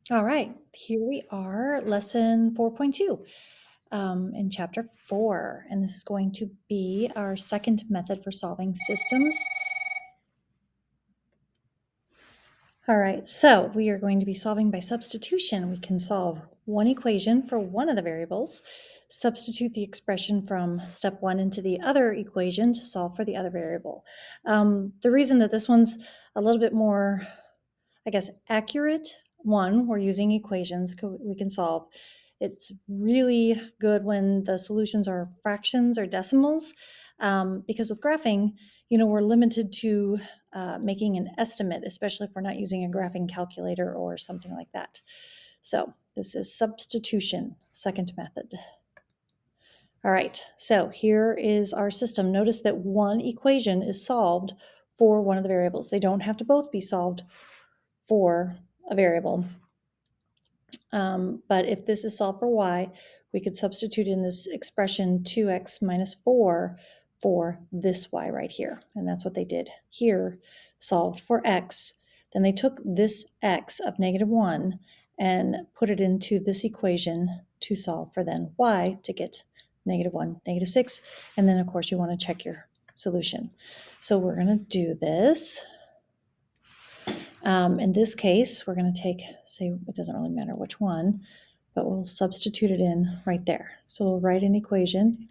All right, here we are, lesson 4.2 in chapter 4, and this is going to be our second method for solving systems. All right, so we are going to be solving by substitution. We can solve one equation for one of the variables, substitute the expression from step 1 into the other equation to solve for the other variable. The reason that this one's a little bit more, I guess, accurate, one, we're using equations we can solve. It's really good when the solutions are fractions or decimals, because with graphing, we're limited to making an estimate, especially if we're not using a graphing calculator or something like that. So this is substitution, second method. All right, so here is our system. Notice that one equation is solved for one of the variables. They don't have to both be solved for a variable. But if this is solved for y, we could substitute in this expression 2x minus 4 for this y right here. And that's what they did here, solved for x. Then they took this x of -1 and put it into this equation to solve for then y to get -1, -6. And then, of course, you want to check your solution. So we're going to do this. In this case, we're going to take, say, it doesn't really matter which one, but we'll substitute it in right there. So we'll write an equation,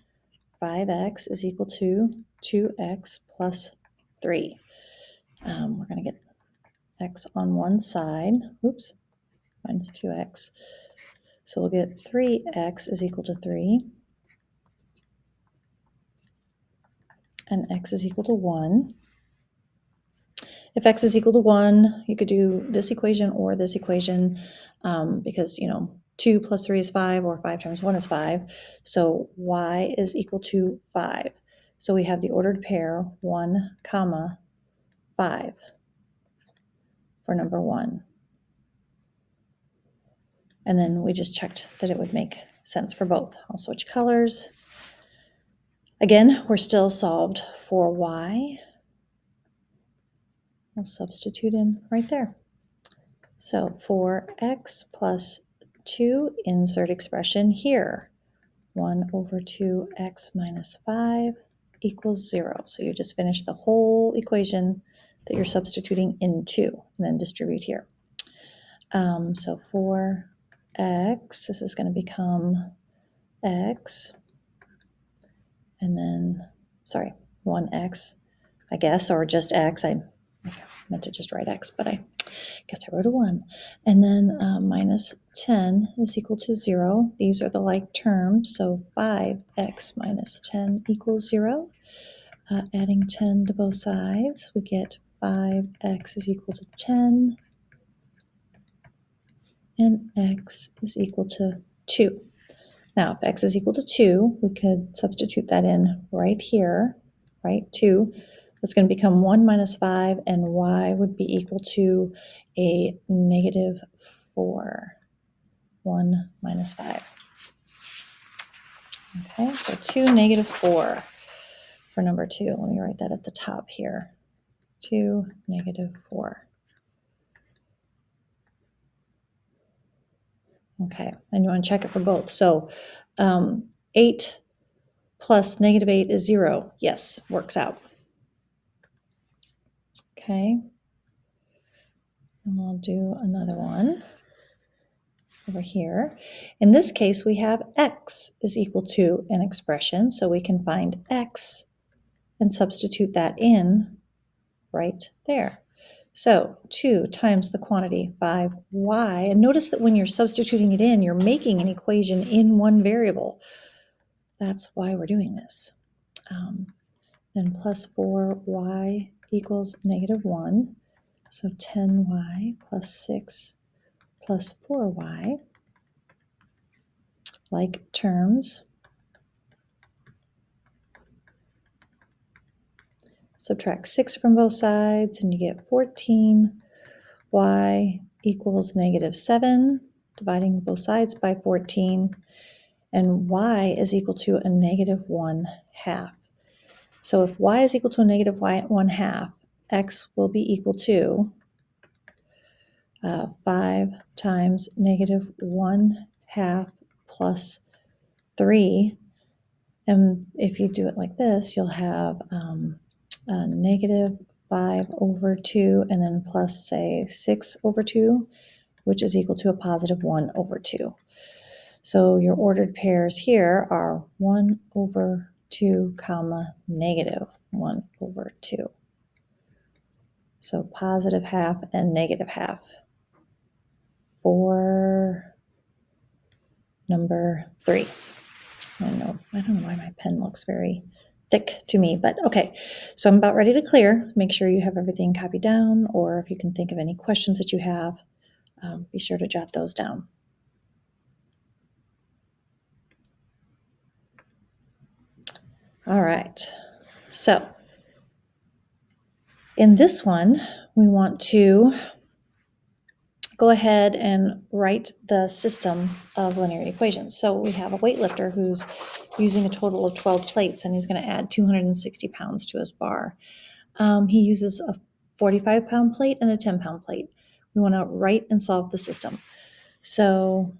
5x is equal to 2x plus 3. We're going to get x on one side, oops, minus 2x. So we'll get 3x is equal to 3, and x is equal to 1. If x is equal to 1, you could do this equation or this equation, because, 2 plus 3 is 5, or 5 times 1 is 5. So y is equal to 5. So we have the ordered pair 1, comma 5 for number 1. And then we just checked that it would make sense for both. I'll switch colors. Again, we're still solved for y. We'll substitute in right there. So for x plus 2, insert expression here. 1 over 2x minus 5 equals 0. So you just finish the whole equation that you're substituting into, and then distribute here. So for x, this is going to become x, and then, 1x, I guess, or just x. I meant to just write x, but I guess I wrote a 1. And then minus 10 is equal to 0. These are the like terms, so 5x minus 10 equals 0. Adding 10 to both sides, we get 5x is equal to 10, and x is equal to 2. Now, if x is equal to 2, we could substitute that in right here, right? 2. That's going to become 1 minus 5, and y would be equal to a negative 4. 1 minus 5. Okay, so 2, negative 4 for number 2. Let me write that at the top here. 2, negative 4. Okay, and you want to check it for both. So 8 plus negative 8 is 0. Yes, works out. Okay, and we'll do another one over here. In this case, we have x is equal to an expression, so we can find x and substitute that in right there. So 2 times the quantity 5y, and notice that when you're substituting it in, you're making an equation in one variable. That's why we're doing this. Then plus 4y equals negative 1. So 10y plus 6 plus 4y, like terms. Subtract 6 from both sides, and you get 14. Y equals negative 7, dividing both sides by 14. And y is equal to a negative 1/2. So if y is equal to a negative 1/2, x will be equal to 5 times negative 1/2 plus 3. And if you do it like this, you'll have negative 5 over 2 and then plus, say, 6 over 2, which is equal to a positive 1 over 2. So your ordered pairs here are 1 over 2 comma negative 1 over 2. So positive half and negative half for number 3. I don't know why my pen looks very thick to me, but okay. So I'm about ready to clear. Make sure you have everything copied down, or if you can think of any questions that you have, be sure to jot those down. All right. So in this one, we want to go ahead and write the system of linear equations. So we have a weightlifter who's using a total of 12 plates, and he's going to add 260 pounds to his bar. He uses a 45-pound plate and a 10-pound plate. We want to write and solve the system. So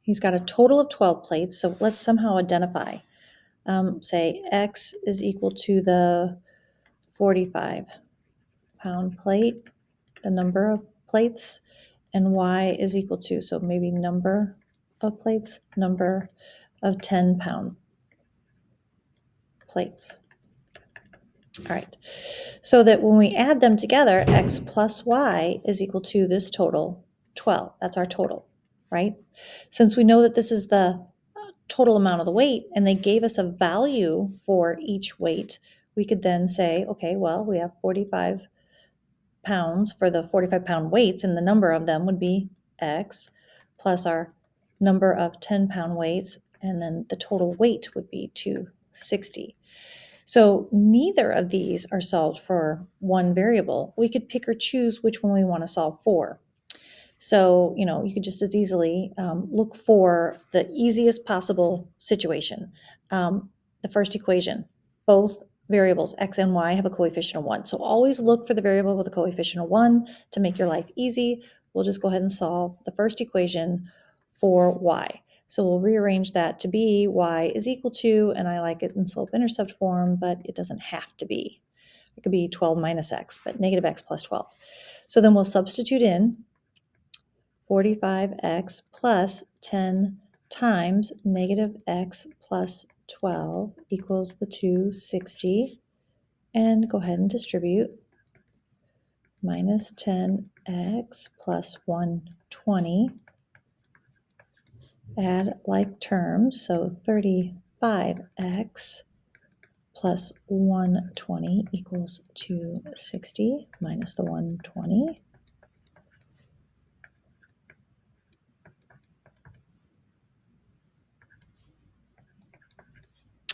he's got a total of 12 plates, so let's somehow identify. Say x is equal to the 45-pound plate, the number of plates, and y is equal to, so maybe number of plates, number of 10-pound plates. All right, so that when we add them together, x plus y is equal to this total, 12. That's our total, right? Since we know that this is the total amount of the weight, and they gave us a value for each weight, we could then say, okay, well, we have 45 pounds for the 45-pound weights, and the number of them would be x plus our number of 10-pound weights, and then the total weight would be 260. So neither of these are solved for one variable. We could pick or choose which one we want to solve for. So, you could just as easily look for the easiest possible situation. The first equation, both variables x and y have a coefficient of 1. So always look for the variable with a coefficient of 1 to make your life easy. We'll just go ahead and solve the first equation for y. So we'll rearrange that to be y is equal to, and I like it in slope-intercept form, but it doesn't have to be. It could be 12 minus x, but negative x plus 12. So then we'll substitute in 45x plus 10 times negative x plus 12 equals the 260, and go ahead and distribute. Minus 10x plus 120. Add like terms, so 35x plus 120 equals 260 minus the 120.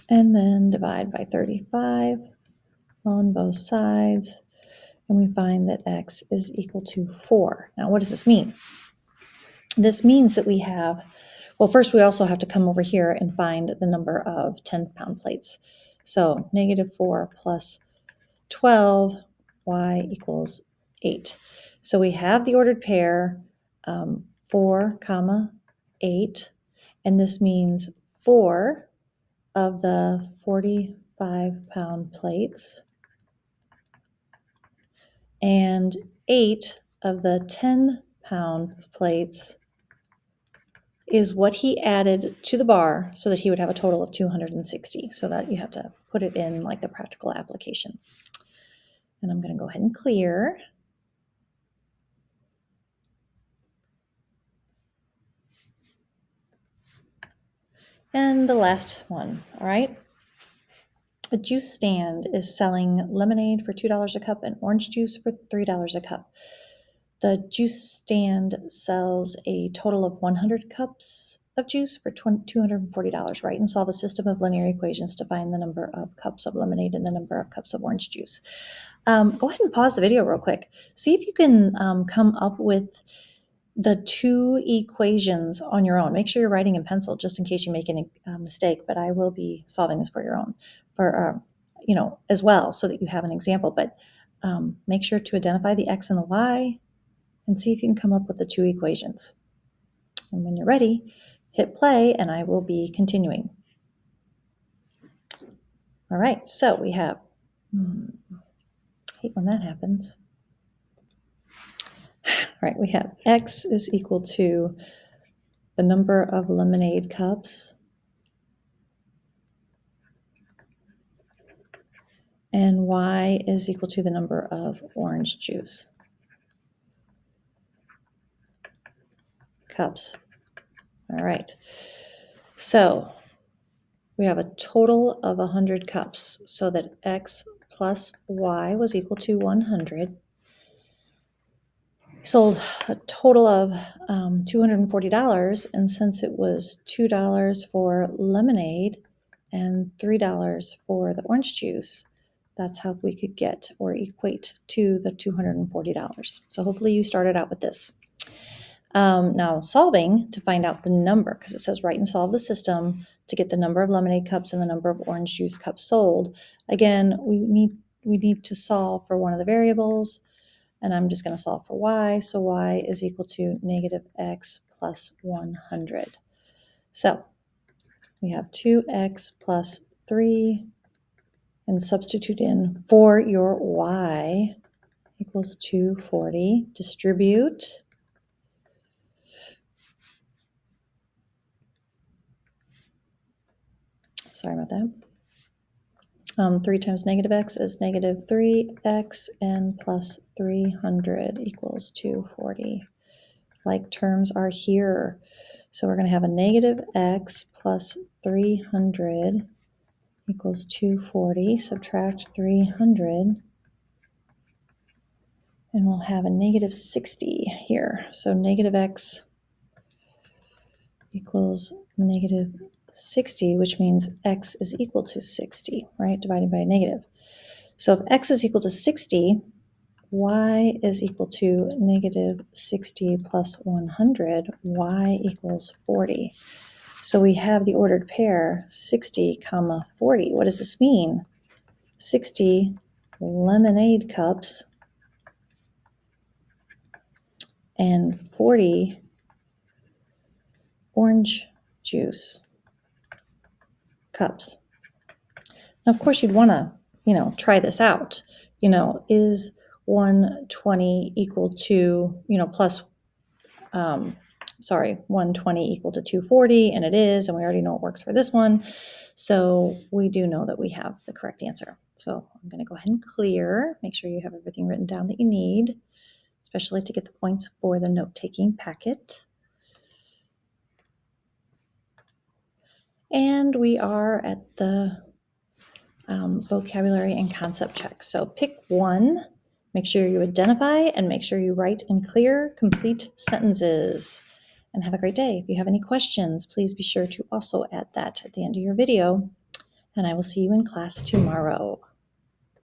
And then divide by 35 on both sides, and we find that x is equal to 4. Now, what does this mean? This means that we have, well, first we also have to come over here and find the number of 10-pound plates. So negative 4 plus 12, y equals 8. So we have the ordered pair, 4 comma 8, and this means 4 of the 45-pound plates and 8 of the 10-pound plates is what he added to the bar so that he would have a total of 260. So that you have to put it in like the practical application. And I'm going to go ahead and clear. And the last one, all right? A juice stand is selling lemonade for $2 a cup and orange juice for $3 a cup. The juice stand sells a total of 100 cups of juice for $240, right? And solve a system of linear equations to find the number of cups of lemonade and the number of cups of orange juice. Go ahead and pause the video real quick. See if you can come up with the two equations on your own. Make sure you're writing in pencil just in case you make any mistake, but I will be solving this for your own, as well, so that you have an example. But make sure to identify the x and the y, and see if you can come up with the two equations. And when you're ready, hit play and I will be continuing. All right, so we have, I hate when that happens. All right, we have x is equal to the number of lemonade cups and y is equal to the number of orange juice cups. All right, so we have a total of 100 cups, so that x plus y was equal to 100. Sold a total of $240, and since it was $2 for lemonade and $3 for the orange juice, that's how we could get or equate to the $240. So hopefully you started out with this. Now solving to find out the number, because it says write and solve the system to get the number of lemonade cups and the number of orange juice cups sold. Again, we need to solve for one of the variables, and I'm just going to solve for y. So y is equal to negative x plus 100. So we have 2x plus 3, and substitute in for your y equals 240. Distribute. Sorry about that. 3 times negative x is negative 3x, and plus 300 equals 240. Like terms are here. So we're going to have a negative x plus 300 equals 240. Subtract 300, and we'll have a negative 60 here. So negative x equals negative 60, which means x is equal to 60, right? Divided by a negative. So if x is equal to 60, y is equal to negative 60 plus 100, y equals 40. So we have the ordered pair 60, 40. What does this mean? 60 lemonade cups and 40 orange juice cups. Now, of course, you'd want to, try this out. Is 120 equal to, plus 120 equal to 240, and it is, and we already know it works for this one. So we do know that we have the correct answer. So I'm going to go ahead and clear, make sure you have everything written down that you need, especially to get the points for the note-taking packet. And we are at the vocabulary and concept check. So pick one, make sure you identify, and make sure you write in clear, complete sentences. And have a great day. If you have any questions, please be sure to also add that at the end of your video. And I will see you in class tomorrow.